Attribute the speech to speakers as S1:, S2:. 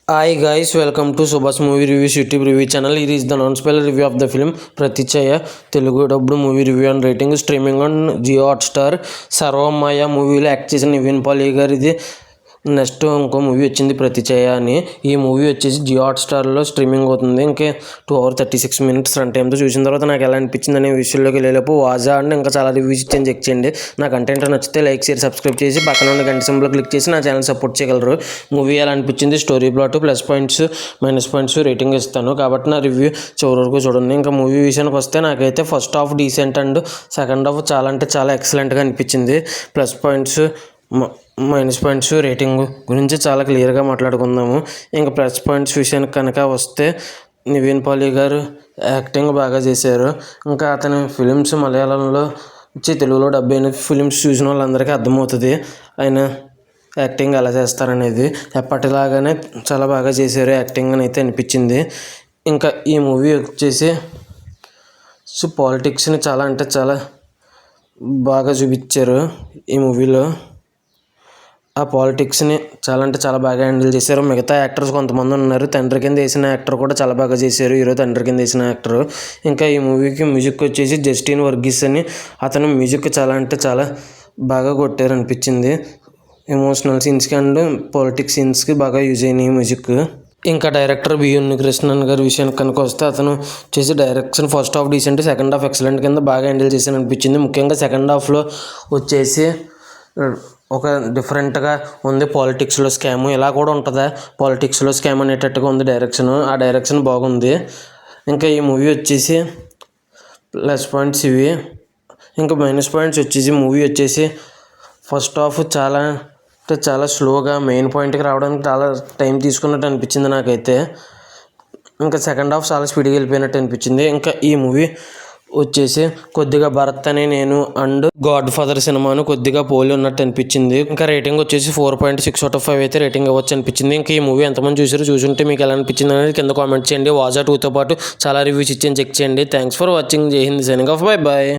S1: Hi guys, welcome to Subhash Movie Reviews YouTube review channel. Here is the non-spoiler review of the film Pratichaya, Telugu dubbed movie review and rating streaming on Jio Hotstar. సర్వమయ మూవీలో act చేసిన నివిన్ పాలి గారు ఇది next ఇంకో movie వచ్చింది ప్రతిచయ అని. ఈ movie వచ్చేసి జియో హాట్స్టార్లో స్ట్రీమింగ్ అవుతుంది. ఇంకే 2 hours 36 minutes రన్ టైంతో చూసిన తర్వాత నాకు ఎలా అనిపించింది అనే విషయంలోకి వెళ్ళేలోపు వాజా అండ్ ఇంకా చాలా రివ్యూస్ ఇచ్చాను, చెక్ చేయండి. నా కంటెంట్ నచ్చితే లైక్ షేర్ సబ్స్క్రైబ్ చేసి పక్కన ఉన్న గంట సింబల్ క్లిక్ చేసి నా ఛానల్ సపోర్ట్ చేయగలరు. మూవీ ఎలా అనిపించింది, story plot, plus points minus points rating ఇస్తాను కాబట్టి నా రివ్యూ చివరి వరకు చూడండి. ఇంకా మూవీ విషయానికి వస్తే నాకైతే first half decent and second half చాలా అంటే చాలా ఎక్సలెంట్గా అనిపించింది. Plus points minus points rating గురించి చాలా క్లియర్గా మాట్లాడుకుందాము. ఇంకా ప్లస్ పాయింట్స్ విషయానికి కనుక వస్తే నివిన్ పాలి గారు యాక్టింగ్ బాగా చేశారు. ఇంకా అతని ఫిలిమ్స్ మలయాళంలో తెలుగులో 70 ఫిలిమ్స్ చూసిన వాళ్ళందరికీ అర్థమవుతుంది ఆయన యాక్టింగ్ ఎలా చేస్తారనేది. ఎప్పటిలాగానే చాలా బాగా చేశారు యాక్టింగ్ అని అయితే అనిపించింది. ఇంకా ఈ మూవీ వచ్చేసి పాలిటిక్స్ని చాలా అంటే చాలా బాగా చూపించారు ఈ మూవీలో. ఆ పాలిటిక్స్ని చాలా అంటే చాలా బాగా హ్యాండిల్ చేశారు. మిగతా యాక్టర్స్ కొంతమంది ఉన్నారు, తండ్రి కింద వేసిన యాక్టర్ కూడా చాలా బాగా చేశారు, హీరో తండ్రి కింద వేసిన యాక్టర్. ఇంకా ఈ మూవీకి మ్యూజిక్ వచ్చేసి జస్టిన్ వర్గీస్ అని, అతను మ్యూజిక్ చాలా అంటే చాలా బాగా కొట్టారు అనిపించింది. ఎమోషనల్ సీన్స్కి అండ్ పొలిటిక్స్ సీన్స్కి బాగా యూజ్ అయినాయి మ్యూజిక్. ఇంకా డైరెక్టర్ బి ఉన్నికృష్ణన్ గారి విషయానికి కనుక వస్తే అతను చేసి direction first half decent, second half excellent కింద బాగా హ్యాండిల్ చేశాను అనిపించింది. ముఖ్యంగా సెకండ్ హాఫ్లో వచ్చేసి ఒక డిఫరెంట్గా ఉంది. పాలిటిక్స్లో స్కామ్ ఇలా కూడా ఉంటుందా, పాలిటిక్స్లో స్కామ్ అనేటట్టుగా ఉంది డైరెక్షన్. ఆ డైరెక్షన్ బాగుంది. ఇంకా ఈ మూవీ వచ్చేసి ప్లస్ పాయింట్స్ ఇవి. ఇంకా మైనస్ పాయింట్స్ వచ్చేసి మూవీ వచ్చేసి ఫస్ట్ హాఫ్ చాలా అంటే చాలా స్లోగా మెయిన్ పాయింట్కి రావడానికి చాలా టైం తీసుకున్నట్టు అనిపించింది నాకైతే. ఇంకా సెకండ్ హాఫ్ చాలా స్పీడ్గా వెళ్ళిపోయినట్టు అనిపించింది. ఇంకా ఈ మూవీ వచ్చేసి కొద్దిగా భరత్ అనే నేను అండ్ గాడ్ ఫాదర్ సినిమాను కొద్దిగా పోలి ఉన్నట్టు అనిపించింది. ఇంకా రేటింగ్ వచ్చేసి 4.6/5 అయితే రేటింగ్ ఇవ్వచ్చు అనిపించింది. ఇంకా ఈ మూవీ ఎంతమంది చూసారో చూసుంటే మీకు ఎలా అనిపించింది అనేది కింద కామెంట్ చేయండి. వాజా 2తో పాటు చాలా రివ్యూస్ ఇచ్చాను, చెక్ చేయండి. Thanks for watching. జై హింద్, సైనింగ్ ఆఫ్, బై బాయ్.